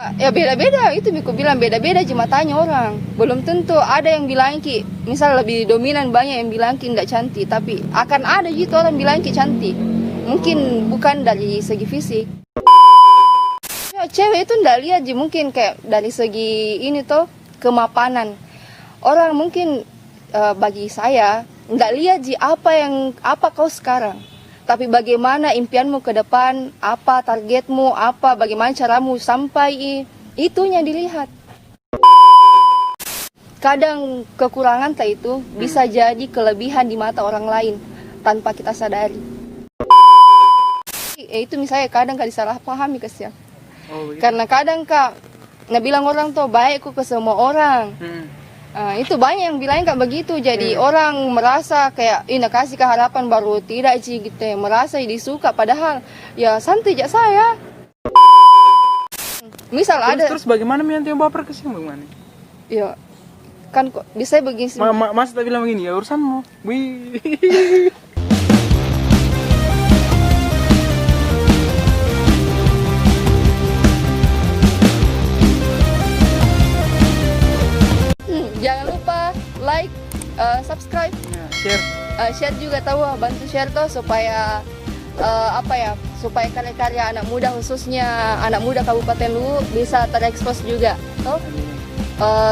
Ya beda-beda, itu Miko bilang beda-beda aja matanya orang. Belum tentu ada yang bilang ki, misal lebih dominan banyak yang bilang ki tidak cantik, tapi akan ada gitu orang bilang ki cantik. Mungkin bukan dari segi fisik. Ya, cewek itu ndak lihat ji, mungkin kayak dari segi ini tuh kemapanan. Orang mungkin bagi saya ndak lihat ji apa kau sekarang. Tapi bagaimana impianmu ke depan, apa targetmu, apa bagaimana caramu sampai itunya dilihat. Kadang kekurangan tak itu bisa jadi kelebihan di mata orang lain tanpa kita sadari. Itu misalnya kadang disalahpahami kesian. Karena kadang bilang orang tuh baik ke semua orang. Itu banyak yang bilang kayak begitu, jadi orang merasa kayak kasih keharapan baru tidak sih gitu ya, merasa disuka padahal ya santai aja saya. Misal terus bagaimana yang baper ke sini bagaimana? Ya kan kok bisa begini. Mas tak bilang begini ya urusanmu. Wih. Jangan lupa like, subscribe, share juga tahu, bantu share tuh supaya supaya karya-karya anak muda khususnya anak muda Kabupaten Luwu bisa terekspos juga. Tuh,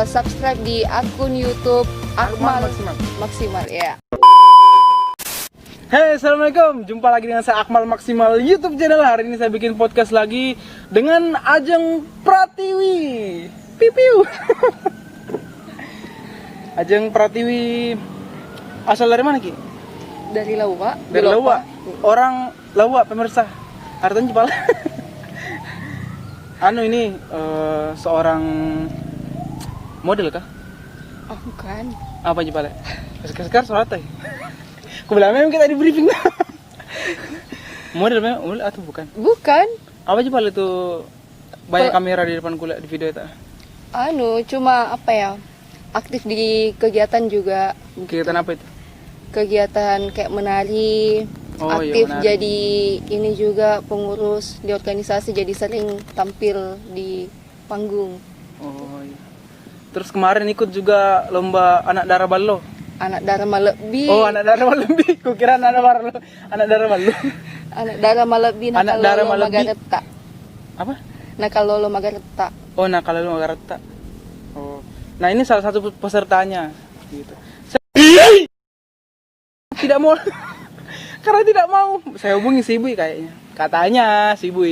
subscribe di akun YouTube Akmal Maksimal ya. Hey, assalamualaikum. Jumpa lagi dengan saya Akmal Maksimal YouTube channel. Hari ini saya bikin podcast lagi dengan Ajeng Pratiwi. Pipiu. Ajeng Pratiwi asal dari mana Ki? Dari Lawa. Dari Lawa. Orang Lawa pemirsa. Artinya Jepala. Ini seorang model kah? Oh, bukan. Apa Jepala? Sekarang surat Aku bilang memang kita di briefing. Model atau bukan? Bukan. Apa Jepala itu banyak kamera di depan kuliah di video itu? Cuma aktif di kegiatan juga. Kegiatan apa itu? Kegiatan kayak menari, aktif menari. Jadi ini juga pengurus di organisasi, jadi sering tampil di panggung. Oh iya. Terus kemarin ikut juga lomba anak darah ballo. Anak darah Malebi. Oh, anak darah Malebi. Kukira anak darah ballo. Anak darah Malebi. Anak darah Malebi. Magareta. Apa? Nakalolo Magareta. Oh, Nakalolo Magareta. Oh. Nah, ini salah satu pesertanya gitu. Tidak mau. Karena tidak mau. Saya hubungi si Ibu kayaknya. Katanya si Ibu.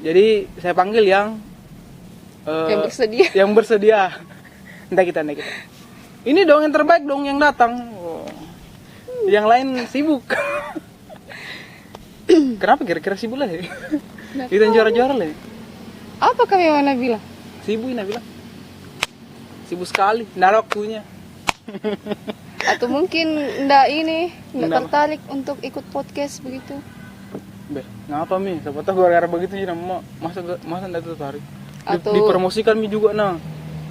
Jadi saya panggil yang bersedia. Yang bersedia. Entah kita. Ini dong yang terbaik dong yang datang. Oh. Yang lain sibuk. Kenapa kira-kira sibuk lah ya? Kita juara-juara lah. Apa kami mana bilang? Sibuk ini bilang. Sibuk sekali, nggak ada waktunya. Atau mungkin nggak tertarik untuk ikut podcast begitu. Ngapa Mi? Siapa tahu gara-gara begitu jadi masa nggak tertarik. Atau dipromosikan Mi juga nah.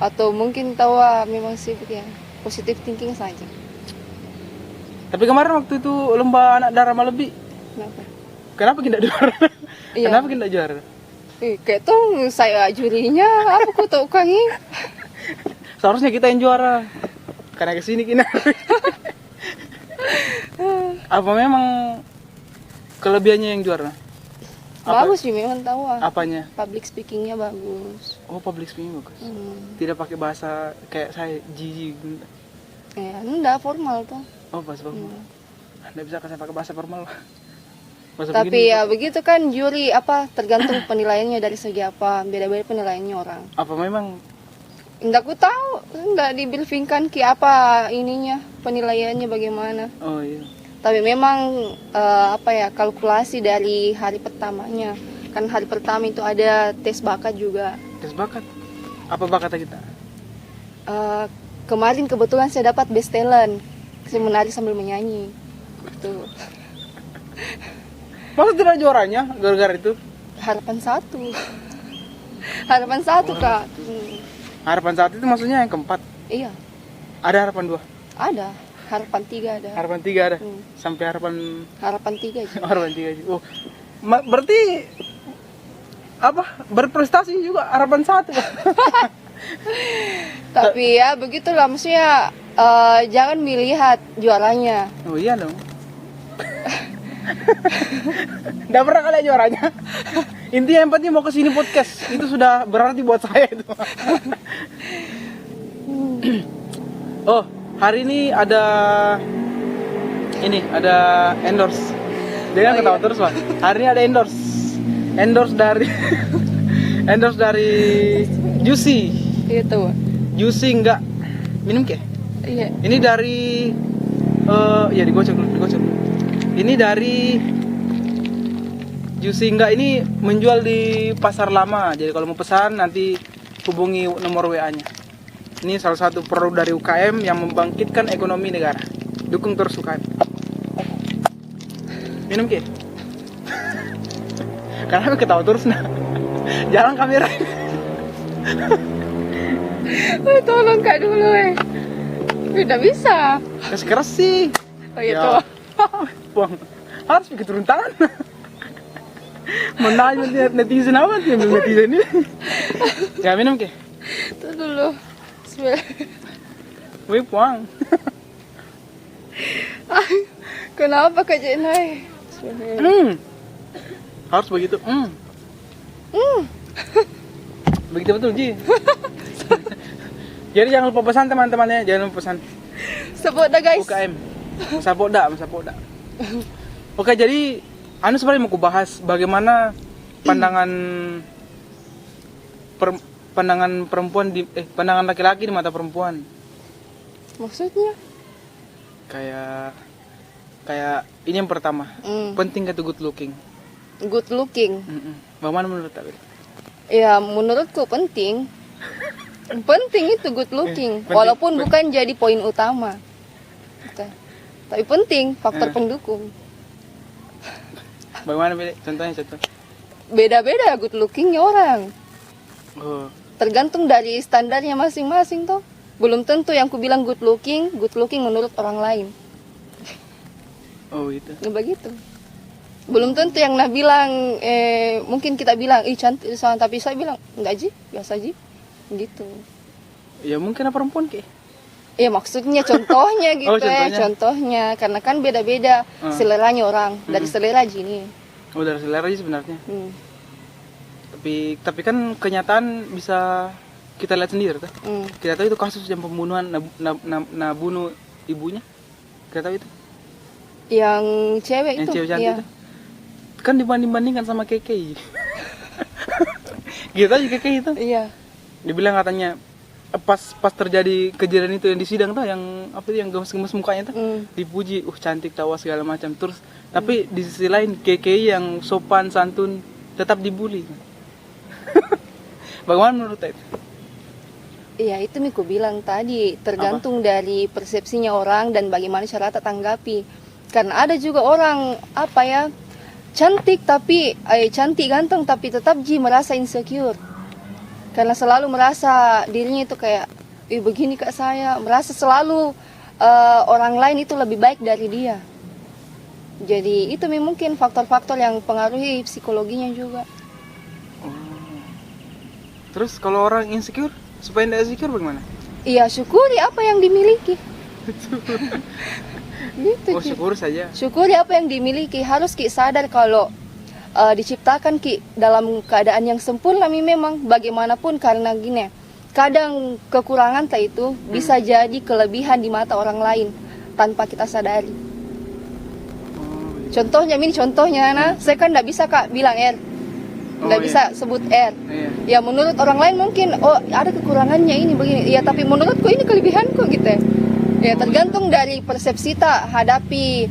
Atau mungkin tahu memang sibuk ya. Positive thinking saja. Tapi kemarin waktu itu lomba anak darah Malebi. Kenapa kita juara? Iya. Kenapa kita juara? Kayak tuh saya jurinya, apa kok tahu kan ini? Seharusnya kita yang juara. Karena kesini kita. Apa memang kelebihannya yang juara? Bagus sih memang tahu. Apanya? Public speakingnya bagus. Oh, public speaking bagus. Tidak pakai bahasa kayak saya jijik. Ya, enggak formal tuh. Oh, bahasa formal. Enggak bisa saya pakai bahasa formal. Tapi ya begitu kan juri tergantung penilaiannya dari segi apa, beda-beda penilaiannya orang. Apa memang enggak ku tahu, enggak di-briefingkan apa ininya, penilaiannya bagaimana. Oh iya. Tapi memang kalkulasi dari hari pertamanya. Kan hari pertama itu ada tes bakat juga. Tes bakat? Apa bakat kita? Kemarin kebetulan saya dapat best talent. Saya menari sambil menyanyi. Gitu. Masa tidak juaranya gara-gara itu? Harapan 1. Harapan 1 Kak. Harapan 1 itu maksudnya yang keempat? Iya. Ada harapan 2? Ada. Harapan 3 ada. Harapan 3 ada? Sampai harapan 3 aja. Harapan 3 aja. Oh. Berarti berprestasi juga harapan satu. Tapi ya begitulah, maksudnya jangan melihat juaranya. Oh iya dong. Nggak pernah kalian juaranya. Intinya yang penting mau kesini podcast itu sudah berarti buat saya itu. Oh, hari ini ada endorse. Jangan ketawa terus, Pak. Hari ini ada endorse dari Juicy. Itu. Juicy enggak minum ke? Iya. Ini dari ya digocok. Ini dari Juicy enggak, ini menjual di Pasar Lama. Jadi kalau mau pesan nanti hubungi nomor WA-nya. Ini salah satu produk dari UKM yang membangkitkan ekonomi negara. Dukung terus UKM. Minum ke? Karena aku ketawa terus nah. Jalan kamera. Tolong Kak dulu Tidak bisa. Keras sih. Oh itu. Ya. Buang. Harus pikir turun tangan. Menanya netizen apa sih netizen ini? Ya minum ke? Itu dulu. Wih puang. Kenapa Kak Jenai? Harus begitu. Begitu betul Ji. Jadi jangan lupa pesan teman-temannya, jangan lupa pesan. Sebut dah guys. UKM. Masapoda. Oke, jadi sebenarnya mau bahas bagaimana pandangan perempuan pandangan laki-laki di mata perempuan. Maksudnya? Kayak ini yang pertama. Penting gak tuh good looking? Good looking. Bagaimana menurut Abi? Ya menurutku penting. Penting itu good looking. Walaupun bukan jadi poin utama. Tapi penting, faktor pendukung. Bagaimana beda? Contohnya contoh. Beda-beda good lookingnya orang. Oh. Tergantung dari standarnya masing-masing toh. Belum tentu yang ku bilang good looking menurut orang lain. Oh itu. Ya begitu. Belum tentu yang nah bilang mungkin kita bilang cantik tapi saya bilang enggak Ji, biasa Ji. Gitu. Ya mungkin perempuan ke? Ya maksudnya contohnya gitu. Contohnya karena kan beda-beda seleranya orang dari selera Ji nih. Oh dari selera Ji sebenarnya. Tapi kan kenyataan bisa kita lihat sendiri kan. Kita tahu itu kasus yang pembunuhan bunuh ibunya. Kita tahu itu. Yang cewek yang itu. Cewek cantik itu. Kan dibandingkan sama Keke. Gitu aja Keke itu. Iya. Dibilang katanya pas terjadi kejadian itu yang di sidang tuh yang gemes-gemes mukanya tuh dipuji, cantik tawa segala macam. Terus tapi di sisi lain KKI yang sopan santun tetap dibully. Bagaimana menurut itu? Iya itu Miku bilang tadi tergantung dari persepsinya orang dan bagaimana cara tanggapi. Karena ada juga orang cantik ganteng tapi tetap merasa insecure. Karena selalu merasa dirinya itu kayak begini kak saya, merasa selalu orang lain itu lebih baik dari dia. Jadi itu mungkin faktor-faktor yang pengaruhi psikologinya juga. Terus kalau orang insecure, supaya tidak insecure bagaimana? Iya syukuri apa yang dimiliki. Gitu, syukur saja. Syukuri apa yang dimiliki. Harus sadar kalau diciptakan dalam keadaan yang sempurna memang bagaimanapun, karena gini kadang kekurangan itu bisa jadi kelebihan di mata orang lain tanpa kita sadari. Contohnya saya kan tidak bisa kak bilang nggak bisa sebut ya menurut orang lain mungkin ada kekurangannya ini begini ya, tapi menurutku ini kelebihanku gitu ya. Tergantung dari persepsi tak hadapi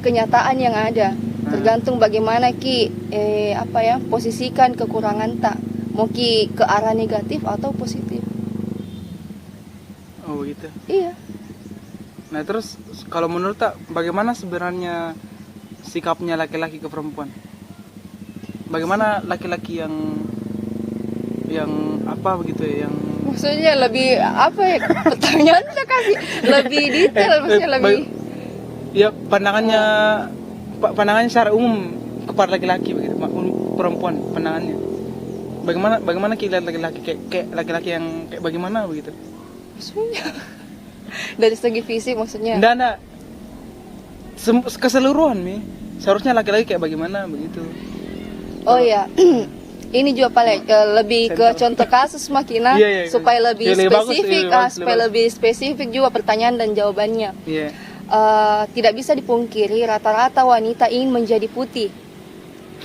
kenyataan yang ada. Tergantung bagaimana posisikan kekurangan tak, mau ke arah negatif atau positif. Oh gitu. Iya. Nah terus kalau menurut tak bagaimana sebenarnya sikapnya laki-laki ke perempuan? Bagaimana laki-laki yang apa begitu ya, yang maksudnya lebih pertanyaan saya kasih lebih detail, maksudnya lebih ya pandangannya secara umum kepada laki-laki begitu, perempuan pandangannya bagaimana kita lihat laki-laki kayak laki-laki yang kayak bagaimana begitu? Maksudnya dari segi fisik maksudnya. Enggak. Keseluruhan Mi. Seharusnya laki-laki kayak bagaimana begitu. Oh iya. Ini juga paling lebih ke contoh kasus makina Iya, supaya lebih lebih bagus, spesifik, supaya lebih spesifik juga pertanyaan dan jawabannya. Iya. Tidak bisa dipungkiri rata-rata wanita ingin menjadi putih.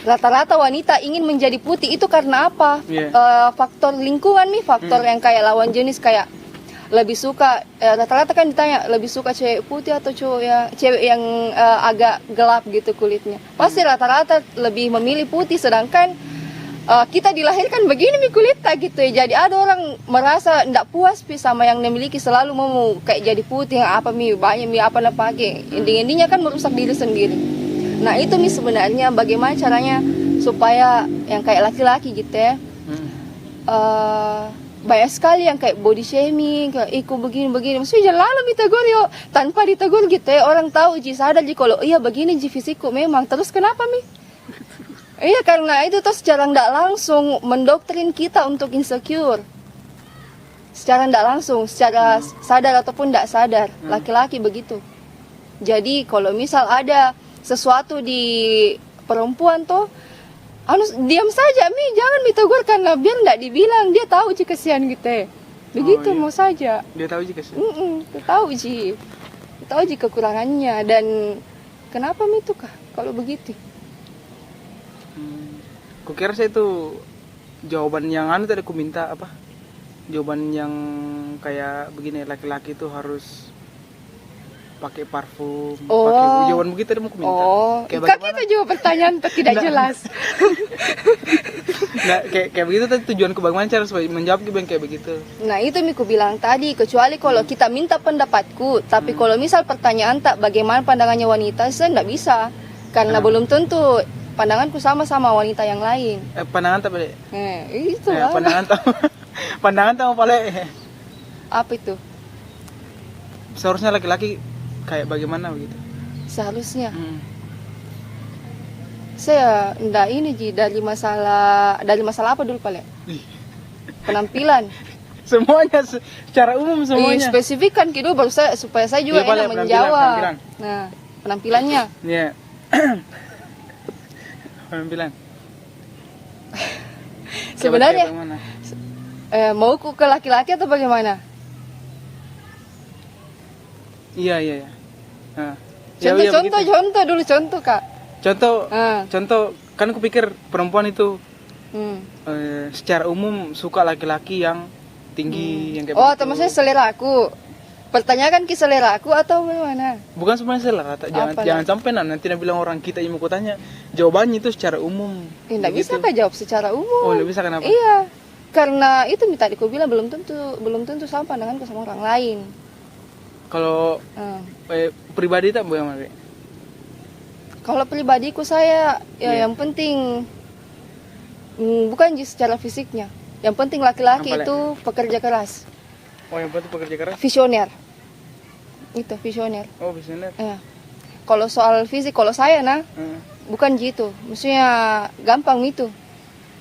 Rata-rata wanita ingin menjadi putih itu karena apa? Iya. Faktor lingkungan nih, faktor yang kayak lawan jenis kayak lebih suka rata-rata kan ditanya lebih suka cewek putih atau cewek yang agak gelap gitu kulitnya. Pasti rata-rata lebih memilih putih sedangkan kita dilahirkan begini nih kulitnya gitu ya. Jadi ada orang merasa tidak puas sama yang dimiliki selalu mau kayak jadi putih yang apa banyak apa nak pakai. Intinya kan merusak diri sendiri. Nah itu sebenarnya bagaimana caranya supaya yang kayak laki-laki gitu ya. Banyak sekali yang kayak body shaming, kayak ikut begini. Maksudnya jangan lalu ditegur yo tanpa ditegur gitu ya. Orang tahu sadar kalau iya begini fisikku memang. Terus kenapa Iya karena itu tuh secara tidak langsung mendoktrin kita untuk insecure. Secara tidak langsung, secara sadar ataupun tidak sadar, laki-laki begitu. Jadi kalau misal ada sesuatu di perempuan tuh, diam saja jangan ditegur karena biar tidak dibilang dia tahu kesian gitu ya. Begitu mau saja. Dia tahu kesian. Dia tahu kekurangannya dan kenapa itu kah kalau begitu? Kukira saya itu jawaban yang tadi aku minta apa? Jawaban yang kayak begini, laki-laki itu harus pakai parfum, pakai jawaban begitu tadi mau aku minta. Kayak kita juga pertanyaan tidak jelas. Nah, kayak begitu tadi tujuanku bagaimana cara supaya menjawab kayak begitu. Nah, itu aku bilang tadi, kecuali kalau kita minta pendapatku, tapi kalau misal pertanyaan tak bagaimana pandangannya wanita, saya tidak bisa. Karena belum tentu pandanganku sama wanita yang lain. Pandangan tak boleh. Itu lah. Pandangan tak boleh. Apa itu? Seharusnya laki-laki kayak bagaimana begitu? Seharusnya. Saya enggak dari masalah apa dulu Pale? Penampilan. Semuanya secara umum semuanya. Spesifikkan gitu baru supaya saya juga enak menjawab. Nah, penampilannya. Iya. Penampilan. Sebenarnya mau ke laki-laki atau bagaimana? Iya. Nah, contoh Kak. Contoh kan aku pikir perempuan itu secara umum suka laki-laki yang tinggi yang kayak begitu. Maksudnya selera aku. Pertanyakan ke selera aku atau bagaimana? Bukan semuanya selera, jangan sampai nanti bilang orang kita yang mau tanya jawabannya itu secara umum. Tidak bisa Kak jawab secara umum. Oh, tidak bisa kenapa? Iya, karena itu tadi aku bilang belum tentu sama pandanganku sama orang lain. Kalau pribadi tak bagaimana? Kalau pribadiku saya yang penting bukan secara fisiknya. Yang penting laki-laki itu pekerja keras. Oh, yang penting pekerja keras. Visioner. Itu visioner. Oh, visioner. Kalau soal fisik, kalau saya bukan gitu. Maksudnya gampang itu.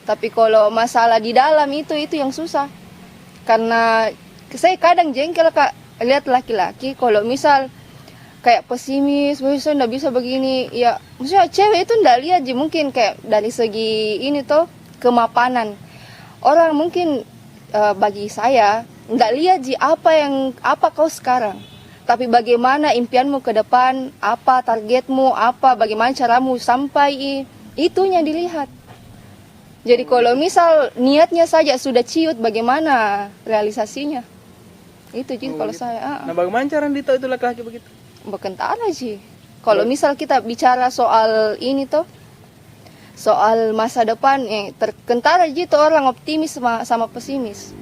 Tapi kalau masalah di dalam itu yang susah. Karena saya kadang jengkel Kak lihat laki-laki kalau misal kayak pesimis, misalnya nggak bisa begini. Ya, maksudnya cewek itu nggak lihat mungkin kayak dari segi ini tuh kemapanan. Orang mungkin bagi saya nggak lihat apa kau sekarang, tapi bagaimana impianmu ke depan, apa targetmu, bagaimana caramu sampai itunya dilihat. Jadi kalau misal niatnya saja sudah ciut, bagaimana realisasinya? Itu kalau saya. Nah, bagaimana cara ditahu itu laki-laki begitu? Berkentara sih. Kalau misal kita bicara soal ini tuh, soal masa depan, terkentara gitu orang optimis sama pesimis.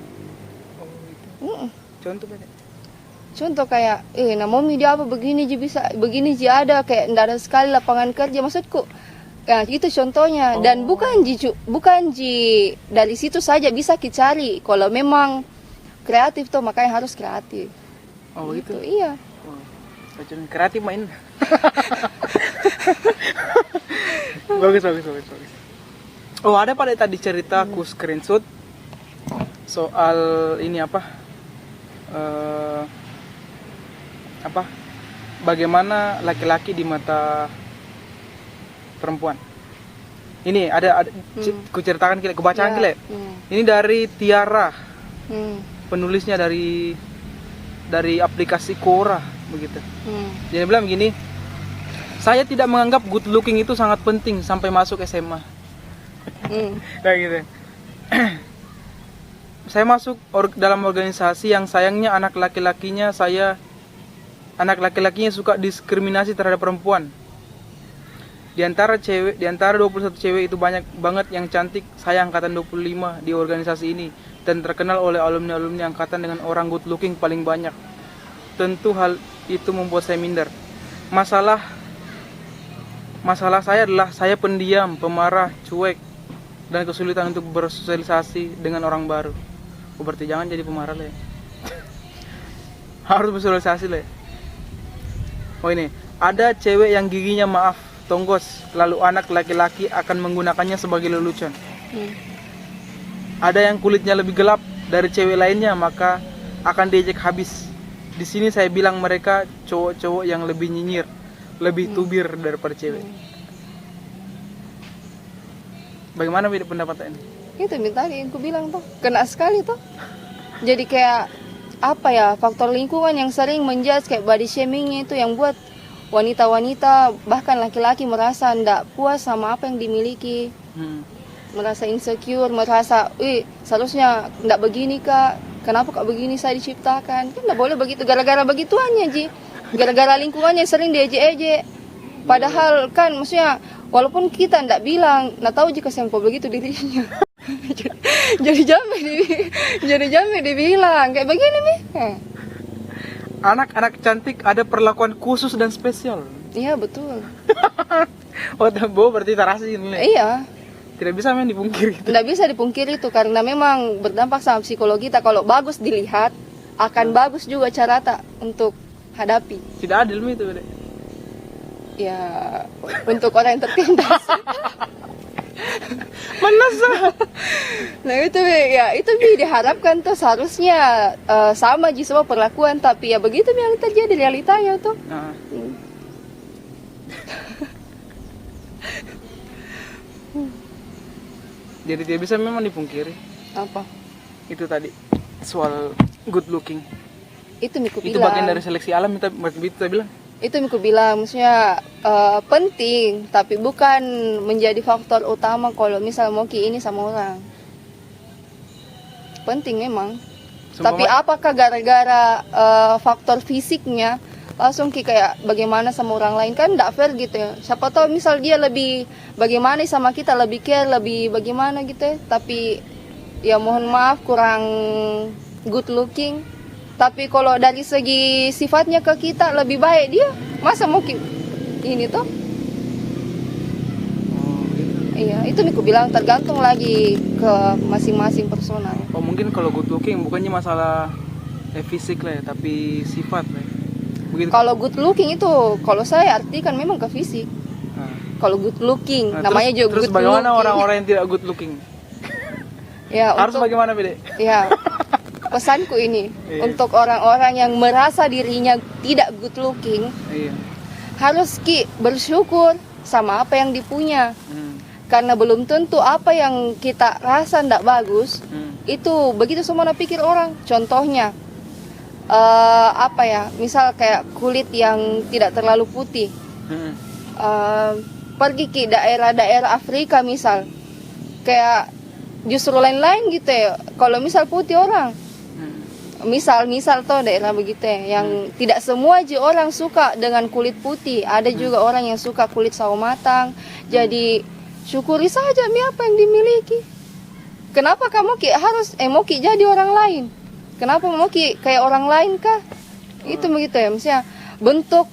Contoh kayak Namomi dia apa begini bisa begini ada kayak ndak ada sekali lapangan kerja maksudku. Ya itu contohnya dan bukan dari situ saja bisa dicari. Kalau memang kreatif tuh makanya harus kreatif. Oh gitu. Iya. Kreatif main. Bagus. Oh, ada pada tadi cerita aku screenshot soal ini apa? Bagaimana laki-laki di mata perempuan. Ini ada ku ceritakan kile, kebacakan kile. Ini dari Tiara. Penulisnya dari aplikasi Quora begitu. Jadi bilang begini, saya tidak menganggap good looking itu sangat penting sampai masuk SMA. Kayak gitu. Saya masuk dalam organisasi yang sayangnya anak laki-lakinya suka diskriminasi terhadap perempuan. Di antara 21 cewek itu banyak banget yang cantik. Saya angkatan 25 di organisasi ini dan terkenal oleh alumni-alumni angkatan dengan orang good looking paling banyak. Tentu hal itu membuat saya minder. Masalah saya adalah saya pendiam, pemarah, cuek, dan kesulitan untuk bersosialisasi dengan orang baru. Oh, berarti jangan jadi pemarah lah ya. Harus bersosialisasi lah ya. Oh ini, ada cewek yang giginya maaf, tonggos, lalu anak laki-laki akan menggunakannya sebagai lelucon. Ada yang kulitnya lebih gelap dari cewek lainnya, maka akan diejek habis. Di sini saya bilang mereka cowok-cowok yang lebih nyinyir, lebih tubir daripada cewek. Bagaimana pendapat ini? Itu tadi yang aku bilang tuh, kena sekali tuh. Jadi kayak apa ya, faktor lingkungan yang sering menjudge kayak body shaming itu yang buat wanita-wanita bahkan laki-laki merasa tidak puas sama apa yang dimiliki. Merasa insecure, merasa, seharusnya tidak begini kak, kenapa kak begini saya diciptakan? Kan tidak boleh begitu, gara-gara begituannya Ji. Gara-gara lingkungannya sering diejek-ejek. Padahal kan maksudnya walaupun kita tidak bilang, tidak tahu jika sampai begitu dirinya. jadi jamnya dibilang kayak begini nih. Anak-anak cantik ada perlakuan khusus dan spesial. Iya betul. Oh, berarti terasi ini. Iya. Tidak bisa memang dipungkiri. Tidak bisa dipungkiri itu karena memang berdampak sama psikologi kita. Kalau bagus dilihat, akan bagus juga cara tak untuk hadapi. Tidak adil itu, Dek. Ya, untuk orang yang tertindas. Mana Nah itu ya, itu diharapkan tuh seharusnya sama aja semua perlakuan, tapi ya begitu yang terjadi realitanya tuh. Jadi dia bisa memang dipungkiri. Apa? Itu tadi soal good looking. Itu Miku bilang. Itu bagian dari seleksi alam kita bilang. Itu Miku bilang, maksudnya penting, tapi bukan menjadi faktor utama kalau misal mau ini sama orang. Penting memang. Tapi apakah gara-gara faktor fisiknya langsung kayak bagaimana sama orang lain, kan enggak fair gitu ya. Siapa tahu misal dia lebih bagaimana sama kita, lebih care, lebih bagaimana gitu ya. Tapi ya mohon maaf kurang good looking. Tapi kalau dari segi sifatnya ke kita lebih baik dia, masa mau ini tuh? Iya, itu Miku bilang tergantung lagi ke masing-masing personal. Oh, mungkin kalau good looking bukannya masalah fisik lah ya, tapi sifat lah ya. Begitu. Kalau good looking itu, kalau saya artikan memang ke fisik. Kalau good looking, namanya juga terus good looking. Terus bagaimana orang-orang yang tidak good looking? Ya, harus bagaimana, Bede? Ya, pesanku ini untuk orang-orang yang merasa dirinya tidak good looking, harus bersyukur sama apa yang dipunya. Karena belum tentu apa yang kita rasa tidak bagus itu begitu semua pikir orang. Contohnya apa ya, misal kayak kulit yang tidak terlalu putih, pergi ke daerah-daerah Afrika misal, kayak justru lain-lain gitu ya. Kalau misal putih orang, misal tuh daerah begitu ya, yang tidak semua aja orang suka dengan kulit putih. Ada juga orang yang suka kulit sawo matang. Jadi syukuri saja apa yang dimiliki. Kenapa kamu harus mau jadi orang lain? Kenapa mau kayak orang lain kah? Itu begitu ya, misalnya bentuk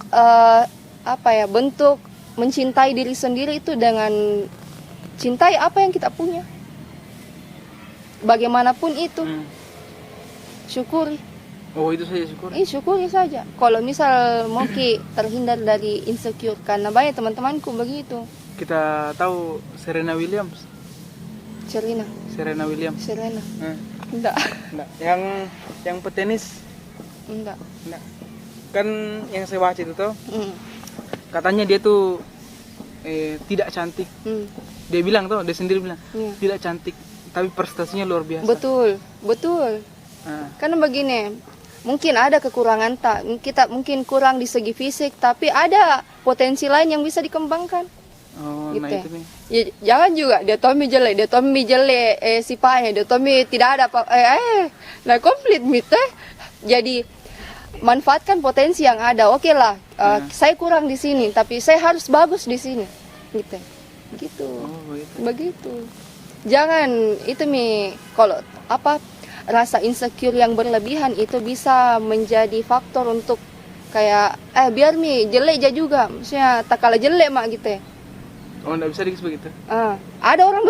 apa ya, bentuk mencintai diri sendiri itu dengan cintai apa yang kita punya. Bagaimanapun itu. Syukuri. Oh, itu saja syukuri. Syukuri saja. Kalau misal mau terhindar dari insecure, karena banyak teman-temanku begitu. Kita tahu Serena Williams. Serena Williams. Serena. Eh, Enggak. enggak. Yang petenis. Enggak. Enggak. Kan yang saya baca itu tuh Hmm. katanya dia tuh tidak cantik. Hmm. Dia bilang tuh, dia sendiri bilang Iya. tidak cantik, tapi prestasinya luar biasa. Betul. Nah, Karena begini, mungkin ada kekurangan kita mungkin kurang di segi fisik, tapi ada potensi lain yang bisa dikembangkan. oh, Gitu nah ya. itu nih. Ya, jangan juga dia Tommy jelek, si Pahe, dia Tommy tidak ada apa, nah komplit gitu. Jadi manfaatkan potensi yang ada. Oke lah, saya kurang di sini, tapi saya harus bagus di sini, gitu. Oh, gitu. Begitu. Jangan itu kalau rasa insecure yang berlebihan itu bisa menjadi faktor untuk kayak biar jelek aja juga, maksudnya tak kalah jelek mak gitu. Oh, enggak bisa dikis begitu. Ada orang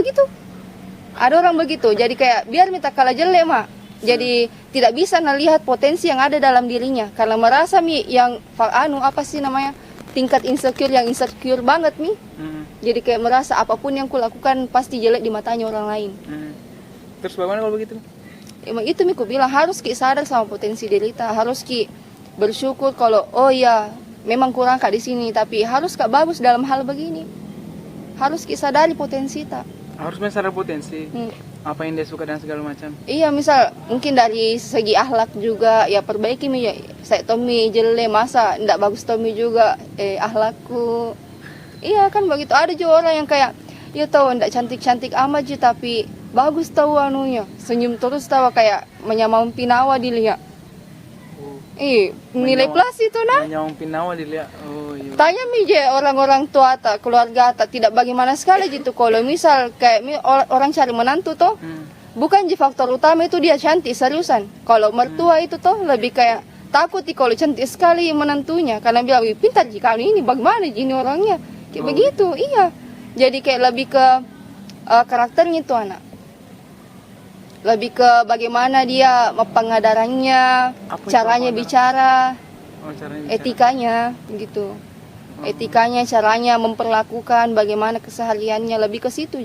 begitu. Jadi kayak biar minta kalah jelek mak. Jadi tidak bisa melihat potensi yang ada dalam dirinya karena merasa yang tingkat insecure yang insecure banget Jadi kayak merasa apapun yang kulakukan pasti jelek di matanya orang lain. Terus bagaimana kalau begitu? Emang itu ku bilang harus sadar sama potensi diri kita, harus bersyukur kalau oh ya memang kurang di sini, tapi harus bagus dalam hal begini. Harus sadari potensi kita. Harus sadar potensi. Apa yang dia suka dan segala macam. Iya, misal mungkin dari segi akhlak juga ya perbaiki ya. Saya Tommy jelek masa ndak bagus Tommy juga akhlakku. Iya kan begitu. Ada juga orang yang kayak ya tahu ndak cantik-cantik amat tapi bagus tahu anunya. Senyum terus tahu kayak menyamau pinawa dilihat. Nilai plus itu nah. Menyamau pinawa dilihat. Oh iya. Tanya orang-orang tua keluarga tidak bagaimana sekali gitu kalau misal kayak orang cari menantu toh. Bukan faktor utama itu dia cantik seriusan. Kalau mertua itu toh lebih kayak takut kalau cantik sekali menantunya karena bilang pintar jika ini bagaimana ini orangnya. Kayak begitu. Iya. Jadi kayak lebih ke karakternya itu anak. Lebih ke bagaimana dia pengadarannya, caranya bicara, etikanya gitu. Etikanya, caranya memperlakukan, bagaimana kesehariannya, lebih ke situ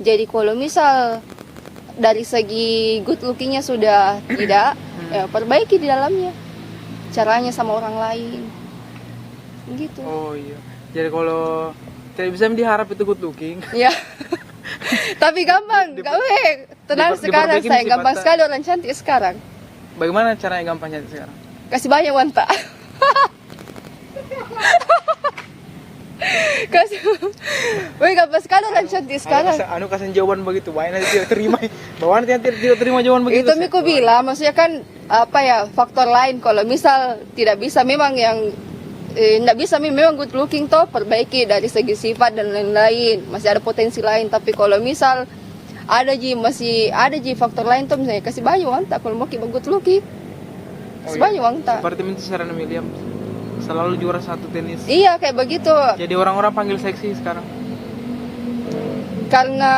Jadi kalau misal dari segi good lookingnya sudah tidak, ya perbaiki di dalamnya, caranya sama orang lain, gitu. Oh iya. Jadi kalau tidak bisa diharap itu good looking. Ya. Tapi gampang, tenang sekarang saya gampang sekali orang cantik sekarang. Bagaimana caranya gampang cantik sekarang? Kasih banyak wanta. Gampang sekali orang cantik sekarang. Kasih jawaban begitu, banyak nanti tidak terima. Bawaan nanti tidak terima jawaban begitu. Itu Miko bilang, maksudnya kan faktor lain. Kalau misal tidak bisa memang yang tidak bisa memang good looking toh perbaiki dari segi sifat dan lain-lain, masih ada potensi lain. Tapi kalau misal masih ada faktor lain tuh misalnya kasih banyak wanta kalau mau good looking, kasih banyak wanta. Seperti Serena Williams selalu juara 1 tenis. Iya kayak begitu. Jadi orang-orang panggil seksi sekarang. Karena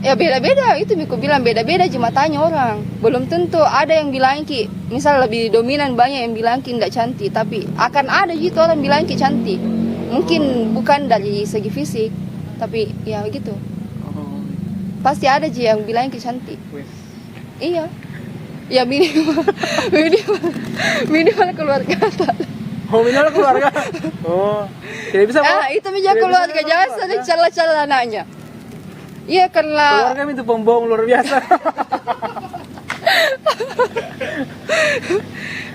ya beda-beda itu Miko bilang beda-beda matanya orang. Belum tentu ada yang bilang misal lebih dominan banyak yang bilang tidak cantik, tapi akan ada gitu orang bilang cantik. Mungkin bukan dari segi fisik, tapi ya gitu. Pasti ada yang bilang cantik. Iya. Ya minimal keluarga. Minimal keluarga. Tidak bisa. Itu keluarga jasa dan cala-cala anaknya. Iya karena keluarga itu pembohong luar biasa.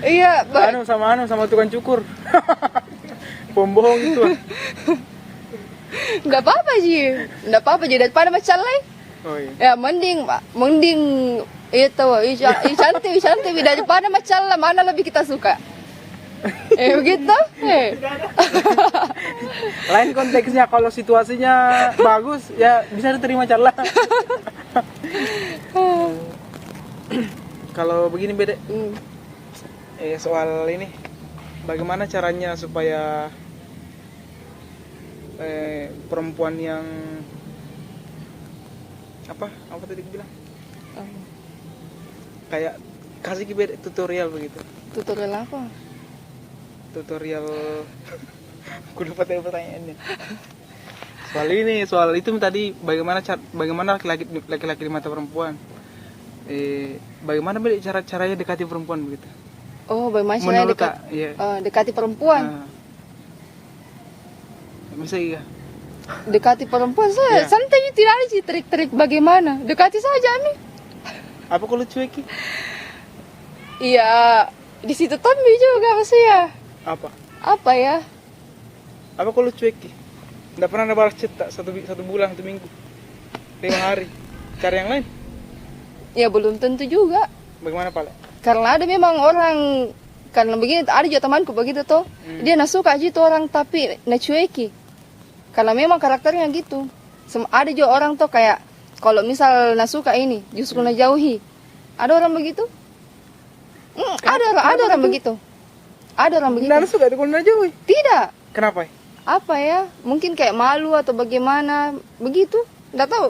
Iya, sama tukang cukur. Pembohong itu. Enggak apa-apa daripada macam lain. Oh iya. Ya mending itu cantik daripada macam lah, mana lebih kita suka. Begitu? Lain konteksnya, kalau situasinya bagus ya bisa diterima celah. Kalau begini beda. Soal ini bagaimana caranya supaya perempuan yang apa tadi bilang kayak kasih tutorial begitu. Tutorial apa? Tutorial aku lupa tadi pertanyaannya. soal itu tadi bagaimana laki-laki di mata perempuan. Bagaimana caranya dekati perempuan begitu? Oh, bagaimana caranya Menurut Kak, iya. dekati perempuan? Bisa iya. Dekati perempuan Iya. saya santai, tidak ada sih trik-trik bagaimana. Dekati saja nih. Apa kalau cueki? Iya, di situ Tommy juga maksudnya. Apa ya? Apa kalau cueki? Nggak pernah ada balas chat tak? Satu bulan, 1 minggu, 5 hari. Cara yang lain? Ya belum tentu juga. Bagaimana Pak? Karena ada memang orang, karena begini, ada juga temanku begitu tuh. Dia nak suka aja tuh orang tapi nak cueki. Karena memang karakternya gitu. Ada juga orang tuh kayak, kalau misal nak suka ini, justru nak jauhi. Ada orang begitu? Ada orang begitu. Ada orang begitu. Nggak suka itu kalau nak jauhi? Tidak. Kenapa? Apa ya? Mungkin kayak malu atau bagaimana. Begitu. Nggak tahu.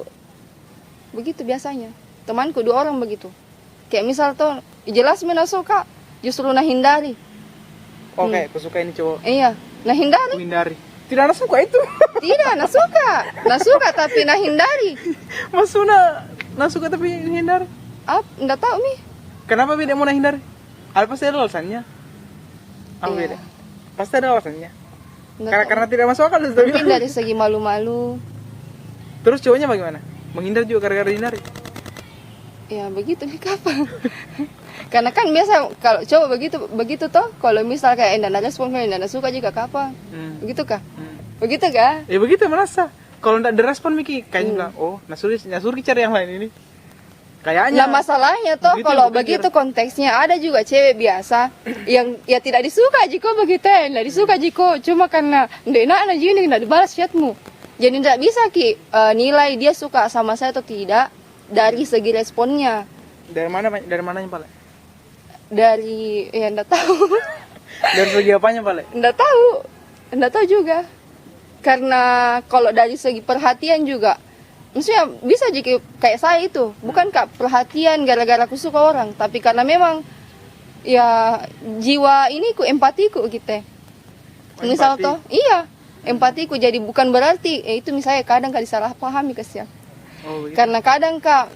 Begitu biasanya. Temanku 2 orang begitu. Kayak misal tuh, jelas nak suka, justru nak hindari. Oke, aku suka ini cowok. Iya, nak hindari. Hindari. Tidak ada suka itu. Tidak, nak suka. Nak suka tapi nak hindari. Maksudnya nak suka tapi hindari? Nggak tahu nih. Kenapa beda mau hindari? Pasti ada alasannya. Iya. Beda. Pasti ada alasannya. Nggak tahu. Karena tidak masuk akal. Mungkin dari segi malu-malu. Terus cowoknya bagaimana? Menghindar juga gara-gara hindari? Ya begitu nih kapan. Karena kan biasa kalau cowok begitu toh, kalau misal kayak enggak ada respon, enggak suka juga kapan. Begitu kah? Begitu kah? Ya begitu merasa. Kalau enggak ada respon Miki kayaknya nasuri cari yang lain ini. Kayaknya. Nah masalahnya toh kalau begitu konteksnya ada juga cewek biasa yang ya tidak disuka jiko begitu, enggak disuka jiko cuma karena enggak enak aja ini enggak dibalas chatmu. Jadi enggak bisa nilai dia suka sama saya atau tidak dari segi responnya. Dari mananya Pak? Dari ya enggak tahu. Dari segi apanya Pak? Enggak tahu juga. Karena kalau dari segi perhatian juga, maksudnya bisa jika kayak saya itu, bukan kak perhatian gara-gara aku suka orang, tapi karena memang ya jiwa ini empatiku gitu. Misal toh, iya empatiku, jadi bukan berarti itu misalnya kadang kak disalahpahami kesian. Karena kadang kak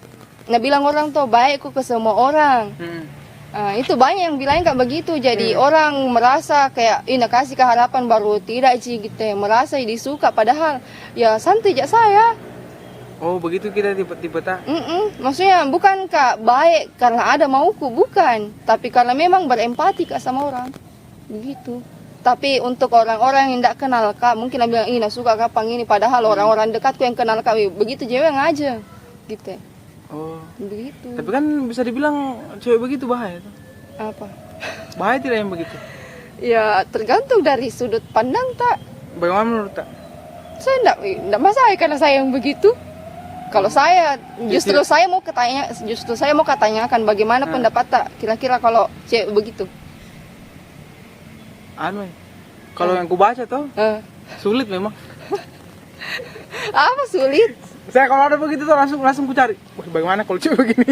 bilang orang tuh baik ke semua orang. Itu banyak yang bilang kak begitu, jadi orang merasa kayak ini kasih keharapan baru tidak sih gitu, merasa disuka padahal ya santai aja saya. Oh begitu kita tipe-tipe tak? Maksudnya bukan kak baik karena ada mauku, bukan, tapi karena memang berempati kak sama orang begitu. Tapi untuk orang-orang yang tidak kenal kak, mungkin bilang ini suka kapan ini, padahal orang-orang dekatku yang kenal kak begitu cewek aja gitu. Oh begitu. Tapi kan bisa dibilang cewek begitu bahaya tuh. Apa? Bahaya tidak yang begitu? Ya tergantung dari sudut pandang tak. Bagaimana menurut tak? Saya enggak masalah karena saya yang begitu. Kalau saya justru saya mau katanyakan bagaimana pendapat tak kira-kira kalau cewek begitu. Kalau yang ku baca tuh sulit memang. Apa sulit? Saya kalau ada begitu tuh langsung ku cari. Bagaimana kalau cewek begini?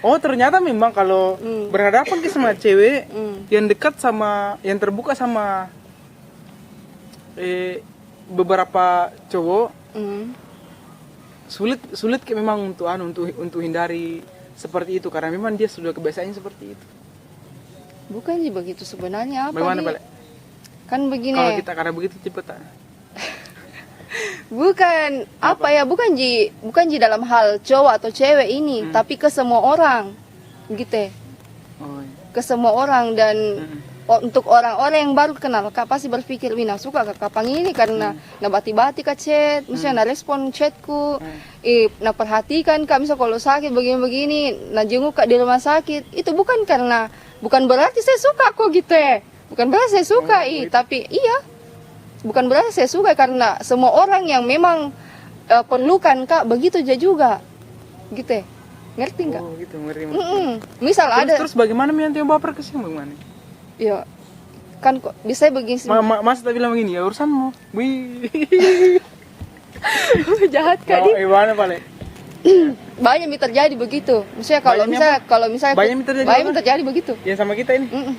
Oh ternyata memang kalau berhadapan ke sama cewek yang dekat sama, yang terbuka sama beberapa cowok, sulit memang untuk hindari seperti itu karena memang dia sudah kebiasaannya seperti itu. Bukan sih begitu sebenarnya, apa? Bagaimana balik? Kan begini. Kalau kita karena begitu cepat. Bukan bukan ji dalam hal cowok atau cewek ini, tapi ke semua orang gitu. Ke semua orang dan untuk orang-orang yang baru kenal kak pasti berpikir wina suka kak kapan ini karena bati-bati kak chat, misalnya respon chatku, perhatikan kak misal kalau sakit begini-begini, jenguk kak di rumah sakit, itu bukan berarti saya suka kok gitu bukan berarti saya suka tapi bukan berarti saya suka karena semua orang yang memang perlukan kak begitu aja juga gitu ngerti nggak? Oh gitu ngerti. Misal terus bagaimana yang baper kesini bagaimana? Ya kan kok bisa begini. Mas tak bilang begini ya urusanmu. Jahat kak dia. Gimana paling? Banyak terjadi begitu. Misalnya kalau misalnya banyak terjadi begitu. Ya sama kita ini.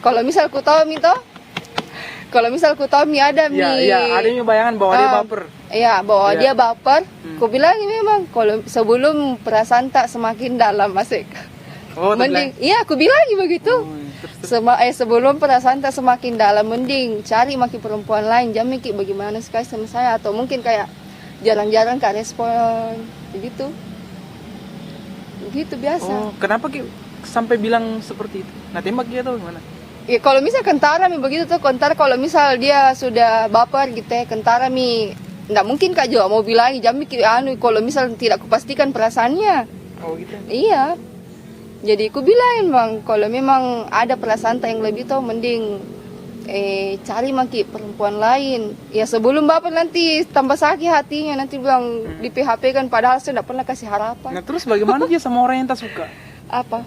Kalau misal ku tahu Kalau misal ku tahu ada Iya, ada yang bayangan bahwa dia baper. Iya, bahwa Iya. dia baper. Ku bilang memang kalau sebelum perasaan tak semakin dalam asik. Oh, Mending, iya, aku bilang begitu. Sebelum perasaan tak semakin dalam, mending cari maki perempuan lain. Jangan mikir bagaimana sekali sama saya, atau mungkin kayak jarang-jarang kak respon, begitu. Begitu biasa. Oh, kenapa Ki sampai bilang seperti itu? Nah, tembak dia atau gimana? Ya kalau misal kentara mi begitu tuh, kentara kalau misal dia sudah baper gitu ya, kentara mi nggak mungkin kak juga mau bilang jangan mikir kalau misal tidak kupastikan perasaannya. Oh gitu. Iya. Jadi aku bilang bang, kalau memang ada perasaan yang lebih tuh mending cari maki perempuan lain. Ya sebelum baper nanti tambah sakit hatinya, nanti bilang di PHP kan padahal saya tidak pernah kasih harapan. Nah terus bagaimana dia sama orang yang tak suka? Apa?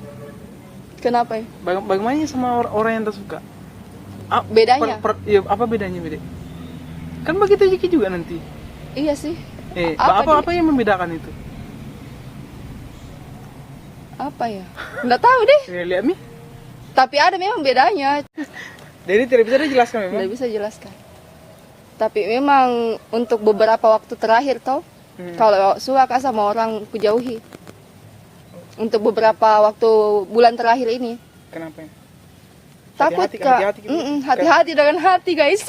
Kenapa ya? Bagaimana dia sama orang yang tak suka? Bedanya? Ya, apa bedanya beda? Kan begitu juga nanti. Iya sih. Apa yang membedakan itu? Apa ya? Nggak tahu deh. Lihat mi. Tapi ada memang bedanya. Jadi tidak bisa dijelaskan memang. Tidak bisa jelaskan. Tapi memang untuk beberapa waktu terakhir tau, kalau suka sama orang ku jauhi. Untuk beberapa waktu bulan terakhir ini. Kenapa? Takut kak. Hati-hati dengan hati guys.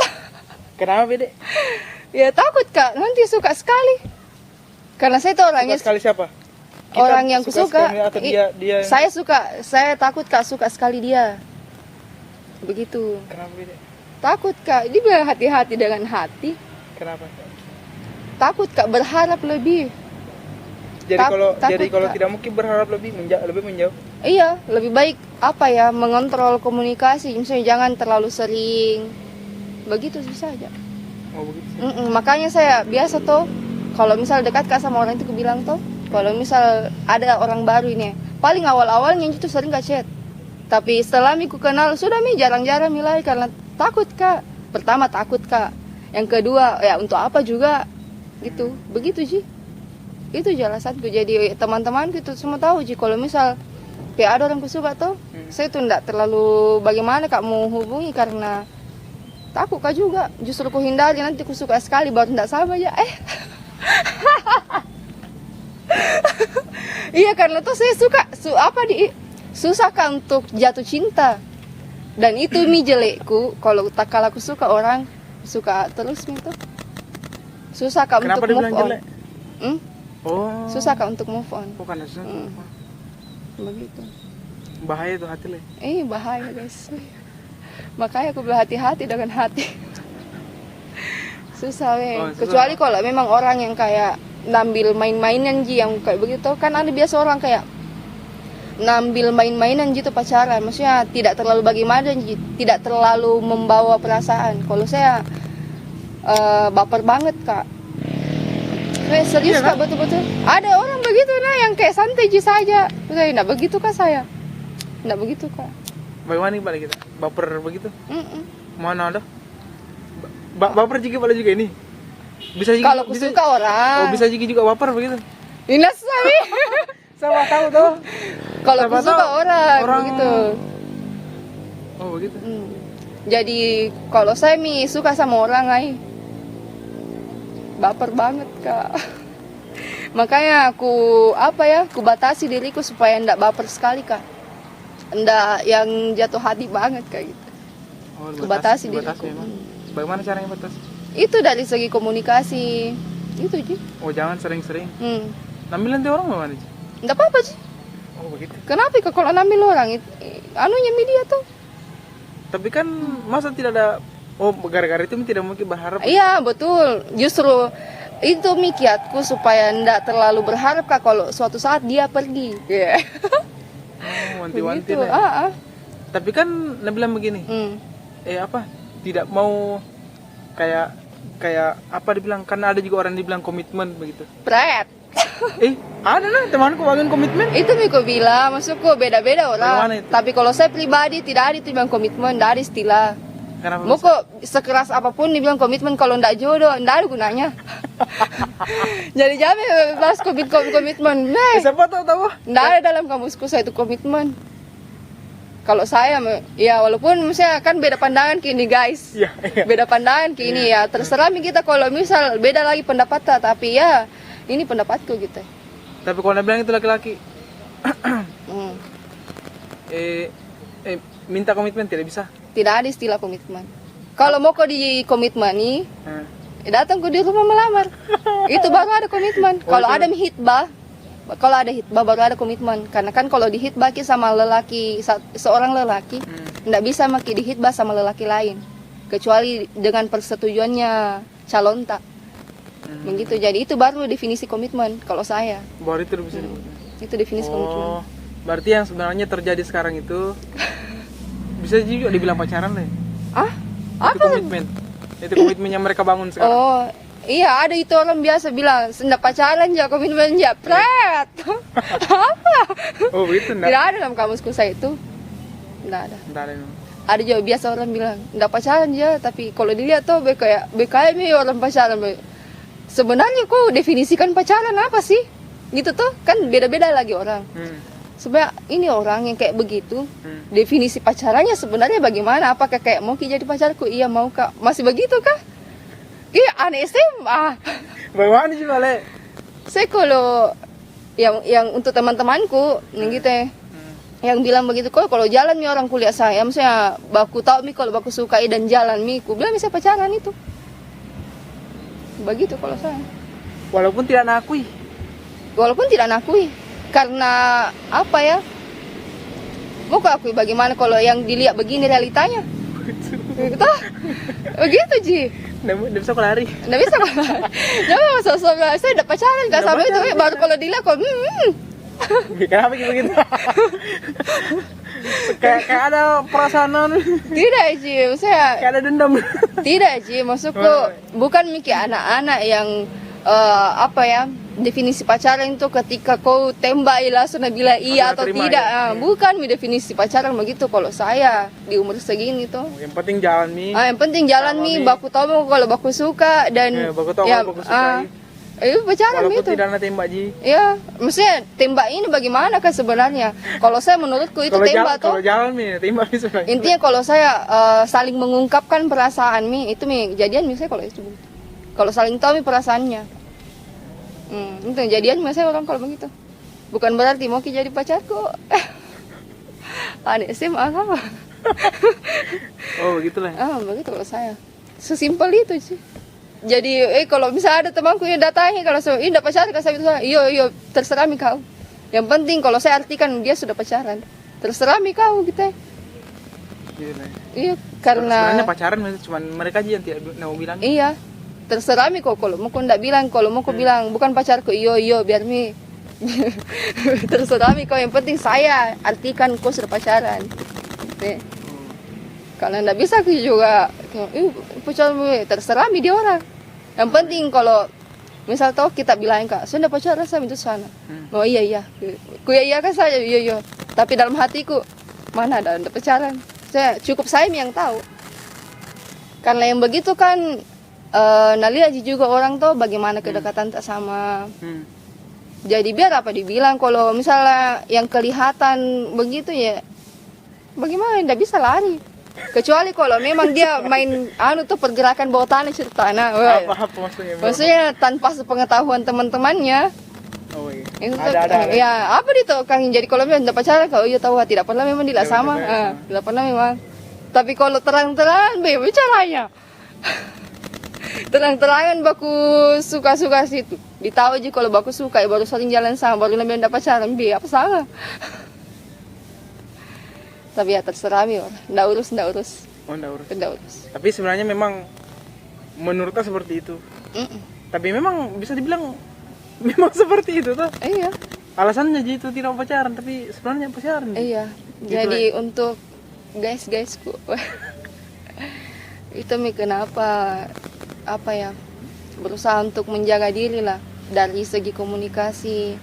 Kenapa beda? Ya takut kak, nanti suka sekali. Karena saya tuh orangnya. Suka sekali siapa? Orang yang kusuka. Dia. Saya takut kak, suka sekali dia. Begitu. Kenapa beda? Takut kak, dia bilang hati-hati dengan hati. Kenapa? Takut kak, berharap lebih. Jadi kalau tidak mungkin berharap lebih menjauh. Iya, lebih baik mengontrol komunikasi. Misalnya jangan terlalu sering. Begitu sih saja. Oh begitu. Makanya saya biasa tuh kalau misal dekat kak sama orang itu aku bilang tuh, kalau misal ada orang baru ini, paling awal-awalnya itu sering kak chat. Tapi setelah aku kenal sudah jarang-jarang milih karena takut kak. Pertama takut kak. Yang kedua ya untuk apa juga gitu. Begitu sih. Itu jelasanku. Jadi teman-teman gitu semua tahu sih kalau misal kayak ada orang kusuka tuh, saya tuh enggak terlalu bagaimana kak mau hubungi karena takut kak juga. Justru ku hindari nanti ku suka sekali baru enggak sama aja. Iya karena tuh saya suka susah kak untuk jatuh cinta. Dan itu jelekku kalau aku suka orang suka terus gitu. Susah kak untuk move on. Oh. Susah kak untuk move on. Bukan susah. Begitu. Bahaya tuh hati le. Bahaya guys. Makanya aku berhati-hati dengan hati. Susah kecuali kalau memang orang yang kayak nambil main-mainan yang kayak begitu. Kan ada biasa orang kayak nambil main-mainan gitu pacaran. Maksudnya tidak terlalu bagaimana, tidak terlalu membawa perasaan. Kalau saya baper banget kak. Serius kak, betul-betul. Ada orang begitu yang kayak santai saja. Nggak begitu kak saya. Nggak begitu kak. Bagaimana nih balik kita? Baper begitu? Mana ada? Baper juga ini. Bisa juga. Kalau aku suka orang. Oh bisa juga baper begitu? Ini sabi. Sama tahu tuh. Kalau aku suka orang begitu. Oh begitu. Jadi kalau saya suka sama orang baper banget kak. Makanya aku batasi diriku supaya ndak baper sekali kak. Ndak yang jatuh hati banget kayak gitu. Oh, batasi diriku. Bagaimana caranya batasi? Itu dari segi komunikasi. Itu sih. Oh jangan sering-sering. Nambil nanti orang gimana sih? Ndak apa-apa sih. Oh begitu. Kenapa kak kalau nambil orang anunya media tuh? Tapi kan masa tidak ada. Oh, gara-gara itu tidak mungkin berharap. Iya, betul. Justru itu kiatku supaya ndak terlalu berharap kak kalau suatu saat dia pergi. Iya. Wanti-wanti lah. Tapi kan bilang begini. Tidak mau kayak apa dibilang, karena ada juga orang dibilang komitmen begitu. Pret. Ada temanku bagian komitmen. Itu Miko bilang, maksudku beda-beda orang. Tapi kalau saya pribadi tidak ada itu bilang komitmen, tidak ada istilah. Mau kok sekeras apapun dibilang komitmen kalau ndak jodoh, ndak ada gunanya. Jadi jangan bahas komitmen. Siapa tahu? Ndak ada dalam kamusku saya itu komitmen. Kalau saya ya walaupun misalnya kan beda pandangan kini guys. Iya, iya. Beda pandangan kini ya terserah kita kalau misal beda lagi pendapatnya, tapi ya ini pendapatku gitu. Tapi kalau anda bilang itu laki-laki Hmm. minta komitmen tidak bisa. Tidak ada istilah komitmen. Kalau mau kau di komitmen nih, Hmm. datang ke di rumah melamar. Itu baru ada komitmen. Kalau ada hitbah, kalau ada hitbah baru ada komitmen. Karena kan kalau di hitbah sama lelaki, seorang lelaki, tidak bisa maki di hitbah sama lelaki lain, kecuali dengan persetujuannya calon tak. Begitu. Jadi itu baru definisi komitmen kalau saya. Baru itu bisa disebut. Itu definisi komitmen. Berarti yang sebenarnya terjadi sekarang itu bisa juga dibilang pacaran deh. Ah? Itu komitmen. Itu komitmen yang mereka bangun sekarang. Oh, iya ada itu orang biasa bilang, "Sendak pacaran ya, komitmen ya." Pret. Apa? Oh, begitu enggak? Tidak ada dalam kamusku saya itu. Tidak ada. Enggak ada. Ada juga biasa orang bilang, "Enggak pacaran ya," tapi kalau dilihat tuh kayak orang pacaran. Sebenarnya kok definisikan pacaran apa sih? Gitu tuh, kan beda-beda lagi orang. Sebenarnya ini orang yang kayak begitu, definisi pacarannya sebenarnya bagaimana? Apakah kayak mau jadi pacarku? Iya mau kak. Masih begitu kah? Iya aneh SMA. Bagaimana sih Bale? Saya kalau yang untuk teman-temanku yang gitu ya, yang bilang begitu kok kalau jalan nih orang kuliah saya, misalnya baku tahu mi kalau baku sukai dan jalan mi, ku bilang bisa pacaran itu. Begitu kalau saya. Walaupun tidak nakui. Walaupun tidak nakui. Karena apa ya? Mau aku akui bagaimana kalau yang dilihat begini realitanya? Gitu. Begitu Ji. Nggak bisa aku lari. Nggak bisa kok. Jangan sosok saya udah pacaran nggak sampai itu baru kalau dilihat kok. Kenapa kayak begitu? kayak ada perasaan. Tidak Ji, saya Kayak ada dendam. tidak Ji, maksudku bukan mikir anak-anak yang apa ya? Definisi pacaran itu ketika kau tembak langsung bilang iya atau tidak ya? Bukan definisi pacaran begitu kalau saya di umur segini tuh. Yang penting jalan nih. Yang penting jalan nih, baku tahu kalau baku suka dan baku tahu kalau baku suka. Pacaran walaupun gitu. tidak ada tembak Ji. Ya, maksudnya tembak ini bagaimana kan sebenarnya? Kalau saya menurutku itu tembak tuh. Kalau jalan nih tembak sebenarnya. Intinya kalau saya saling mengungkapkan perasaan itu jadian misalnya kalau itu. Kalau saling tahu perasaannya. Itu jadian misalnya orang kalau begitu. Bukan berarti mau jadi pacarku. Adik SMA sama. Oh, begitulah. Begitu kalau saya. Sesimpel itu sih. Jadi kalau misalnya ada temanku yang datangi kalau saya ini udah pacaran saya bilang, "Iyo, terserah mi kau." Yang penting kalau saya artikan dia sudah pacaran. Terserah mi kau gitu. Iya, karena sebenarnya pacaran cuma mereka aja yang tidak mau bilang. Iya. Terserah mi kok kalau mau kau enggak bilang, kalau mau kau bilang bukan pacarku, iyo biar mi. Terserah mi kau, yang penting saya artikan kau sudah pacaran. Kalau enggak bisa aku juga pacarmu terserah mi dia orang. Yang penting kalau misal tahu kita bilang kak, saya enggak pacaran sama itu sana. Oh iya. Ku iya kan saja iya. Tapi dalam hatiku mana ada enggak pacaran. Saya cukup saya yang tahu. Karena yang begitu kan nalihat juga orang tuh bagaimana kedekatan tak sama. Jadi biar apa dibilang kalau misalnya yang kelihatan begitu ya bagaimana enggak bisa lari. Kecuali kalau memang dia main tuh pergerakan bawah tanah ceritanya. Apa maksudnya? Maksudnya tanpa sepengetahuan teman-temannya. Oh iya. Itu Ada. Ya, apa itu Kang? Jadi kalau memang enggak pacaran kalau iya tahu tidak pernah memang tidak sama. Tidak pernah memang. Tapi kalau terang-terangan bagaimana caranya? Terang-terangan baku suka-suka situ. Ditahu aja kalau baku suka ya baru saling jalan sama baru memang enggak pacaran. Apa salah? Tapi ya terserah mi, nggak urus. Oh, nggak urus. Tapi sebenarnya memang menurutnya seperti itu. Tapi memang bisa dibilang memang seperti itu tuh. Iya. Alasannya jadi itu tidak pacaran, tapi sebenarnya pacaran. Iya. Gitu Jadi untuk guysku, itu mi kenapa apa ya berusaha untuk menjaga diri lah dari segi komunikasi.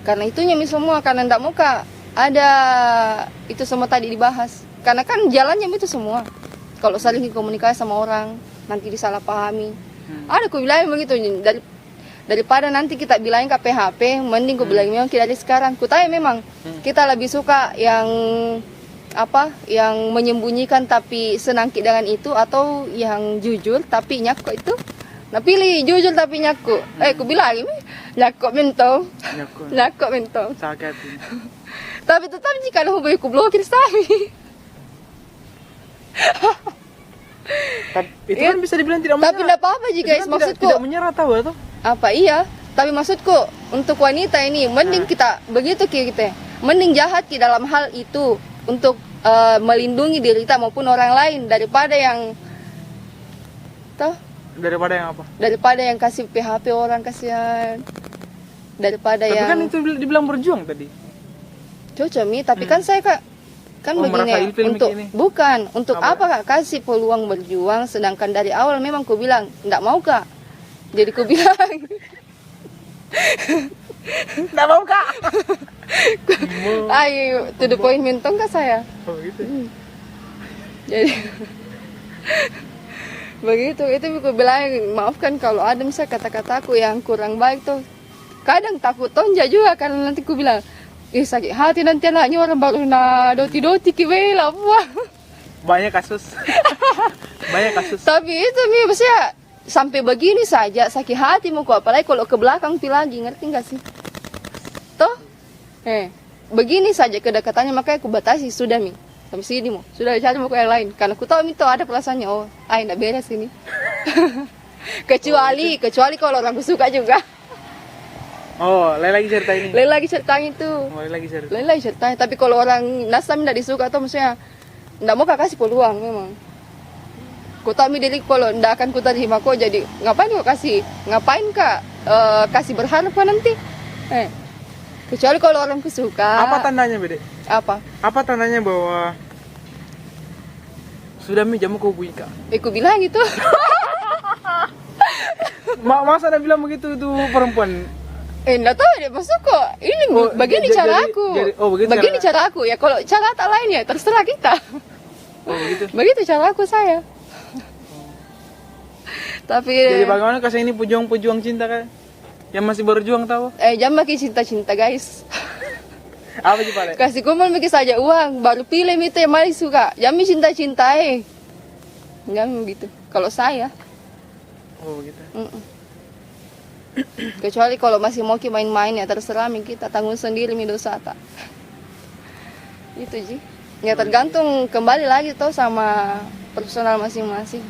Karena itunya mi semua karena ndak mau kak. Ada itu semua tadi dibahas karena kan jalannya itu semua kalau saling komunikasi sama orang nanti disalahpahami. Ada aku bilang begitu daripada nanti kita bilangin ke PHP mending aku bilang memang kita dari sekarang ku tanya memang kita lebih suka yang apa yang menyembunyikan tapi senangkit dengan itu, atau yang jujur tapi nyakok itu? Nah pilih jujur tapi nyakok. Aku bilang ini nyakok mentong. Nyakok mentong. Sakit. Tapi tetap jika lu mau ku blokir sami. Tapi itu kan bisa dibilang tidak menyerah. Tapi tidak apa-apa jika Itu kan maksudku. tidak menyerah tahu atau? Apa iya? Tapi maksudku untuk wanita ini mending kita begitu kita. Mending jahat di dalam hal itu untuk melindungi diri kita maupun orang lain daripada yang Daripada yang apa? Daripada yang kasih PHP orang, kasihan. Daripada Tapi yang kan itu dibilang berjuang tadi. cocok Mi, tapi kan saya kan begini merasa ya, ilfil untuk ini. bukan untuk apa Kak kasih peluang berjuang, sedangkan dari awal memang ku bilang enggak mau Kak. Jadi ku bilang Enggak mau Kak. ayo to the point mentong Kak saya. Oh gitu. Jadi begitu, itu aku bilang maafkan kalau ada misalnya kata-kataku yang kurang baik tuh. Kadang takut tonja juga karena nanti ku bilang, sakit hati nanti anaknya orang baru na doti-doti kibela apa. Banyak kasus. Banyak kasus. Tapi itu Mi maksudnya sampai begini saja sakit hati mau apalagi kalau ke belakang pi lagi, ngerti nggak sih? Toh? Begini saja kedekatannya, makanya aku batasi sudah Mi. Sampai sini mau, sudah cari mau ke yang lain. Karena aku tahu itu ada perasaannya, oh, enggak beres ini. kecuali kalau orang suka juga. Oh, lain lagi cerita ini. Lain lagi ceritanya itu. Oh, lain lagi cerita. Lain lagi ceritanya. Tapi kalau orang nasam tidak disuka atau maksudnya enggak mau Kak kasih peluang memang. Ku tahu mi diri kalau enggak akan ku terima kok, jadi ngapain kok kasih? Ngapain Kak kasih berharap kan nanti? Kecuali kalau orang suka. Apa tandanya, Bede? Apa? Apa tandanya bahwa sudah Mi jamu kau hubungi Kak? Aku bilang gitu. Masa Anda bilang begitu itu perempuan? Enggak tahu deh, maksud kok ini begini cara aku. Begini cara aku ya. Kalau cara tak lain ya terserah kita. Oh begitu. Begitu cara aku saya. Tapi jadi bagaimana kasih ini pejuang cinta kan? Yang masih berjuang tahu? Jangan makin cinta guys. Apa sih Pak? Kasih kumpul mikir saja uang, baru pilih itu yang paling suka. Jangan cinta-cintai. Jangan begitu. Kalau saya. Oh gitu. Kecuali kalau masih mau main-main ya terserah kita tanggung sendiri dosa tak. Itu Ji. Ya tergantung kembali lagi tuh sama personal masing-masing.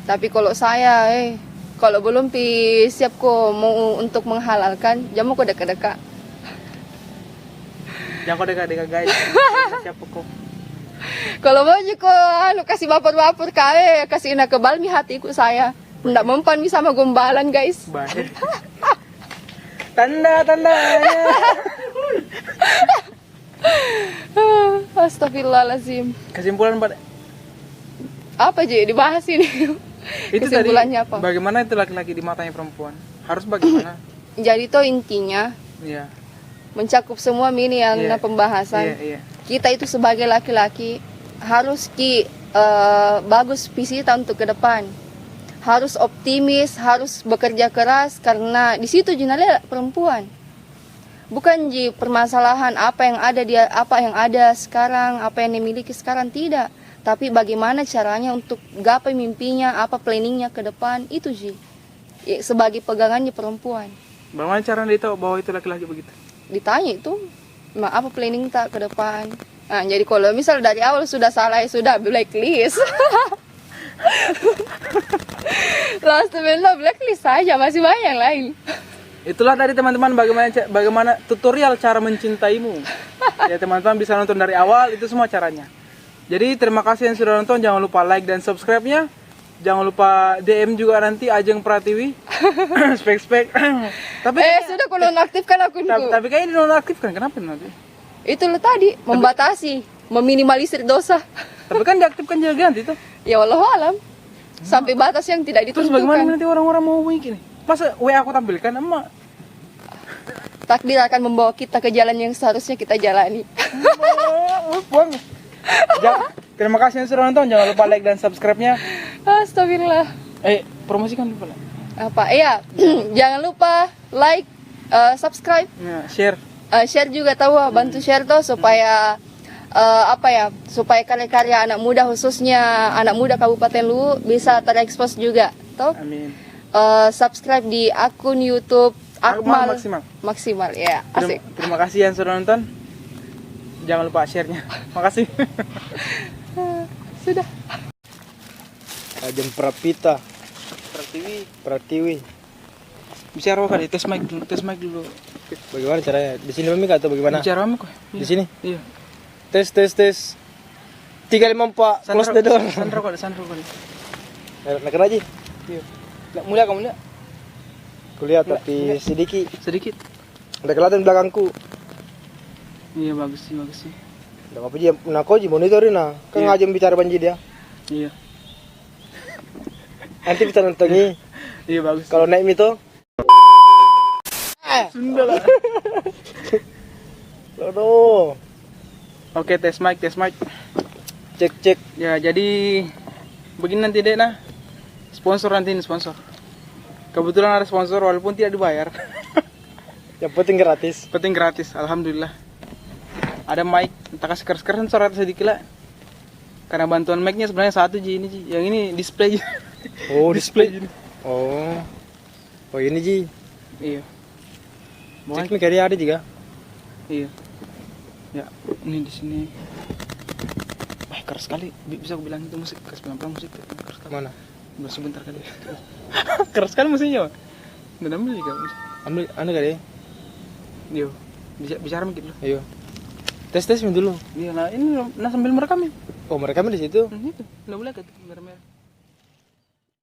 Tapi kalau saya kalau belum siap kok mau untuk menghalalkan, jangan mau kok dekat-dekat. Jangan kok dekat-dekat guys. Siapa kok? Kalau mau juga kasih baper-baper kasih enak ke balmi hatiku saya. Nggak mempan sama gombalan guys. Baik. Tanda-tandanya. Astagfirullahaladzim. Kesimpulan Pak. Apa Ji dibahas ini? Itu kesimpulannya tadi, apa? Bagaimana itu laki-laki di matanya perempuan? Harus bagaimana? Jadi tuh intinya mencakup semua ini yang pembahasan. Kita itu sebagai laki-laki harus bagus visi kita untuk ke depan. Harus optimis, harus bekerja keras karena di situ jenala perempuan. Bukan permasalahan apa yang ada sekarang, apa yang dimiliki sekarang, tidak. Tapi bagaimana caranya untuk gapai mimpinya, apa planningnya ke depan, itu sebagai pegangannya perempuan. Bagaimana cara dia tahu bahwa itu laki-laki begitu? Ditanya itu, apa planning tak ke depan. Nah, jadi kalau misal dari awal sudah salah, sudah blacklist. Last blacklist saja, masih banyak yang lain. Itulah tadi teman-teman bagaimana tutorial cara mencintaimu. Ya teman-teman bisa nonton dari awal, itu semua caranya. Jadi terima kasih yang sudah nonton, jangan lupa like dan subscribe-nya. Jangan lupa DM juga nanti Ajeng Pratiwi. Spek-spek. Tapi sudah aku nonaktifkan akunku. Tapi kayaknya dinonaktifkan, kenapa nanti? Itu lo tadi, membatasi, meminimalisir dosa. Tapi kan diaktifkan juga ganti tuh. Ya wallahualam. Sampai batas yang tidak ditentukan. Terus bagaimana nanti orang-orang mau hubungi gini? Masa WA aku tampilkan emak? Takdir akan membawa kita ke jalan yang seharusnya kita jalani. Buang. Terima kasih yang sudah nonton. Jangan lupa like dan subscribe-nya. Astagfirullah. Promosikan lupa lah. Apa? Iya. Jangan lupa like, subscribe, Share. Share juga tahu, bantu share tuh supaya apa ya, supaya karya-karya anak muda, khususnya anak muda Kabupaten Luwu bisa terekspos juga toh. Amin. Subscribe di akun YouTube Akmal Maksimal ya. Asik. Terima kasih yang sudah nonton. Jangan lupa share-nya. Makasih. Sudah. Ajeng Prapita Pratiwi. Bicara apa kali? Tes mic dulu. Bagaimana caranya? Di sini Mami atau bagaimana? Bicara apa kok? Di sini? Iya. Tes 354 close the door. Sandro kali. Nak kena aja. Iya. Mulia kamu lihat? Kulihat tapi sedikit. Ada kelihatan belakangku. Iya bagus sih. Udah apa aja nak kau monitorin nah. Kan ngajeng bicara banjir dia. Iya. Nanti bisa nontongi. Iya bagus. Kalau naik itu Sunda lah. Loh. Oke, tes mic. Cek. Ya, jadi begini nanti deh nah. Sponsor. Kebetulan ada sponsor walaupun tidak dibayar. Yang penting gratis. Alhamdulillah. Ada mic, entah kasih keras-kerasan suara sedikit lah. Karena bantuan mic-nya sebenarnya satu Ji, ini Ji. Yang ini display. Oh, display. Oh ini Ji. Iya. Cek nih karya ada juga. Iya. Ya, ini di sini. Wah, keras sekali. Bisa aku bilang itu musik, keras pelan-pelan musik. Keras sekali. Mana? Udah sebentar kali. Keras sekali musiknya. Dan ambil juga musik. Ambil anu kali. Yo. Bicara dulu. Ayo. Tes dulu. Iya, nah ini sambil merekam ya. Oh, mereka di situ. Itu. Udah boleh kan merah-merah.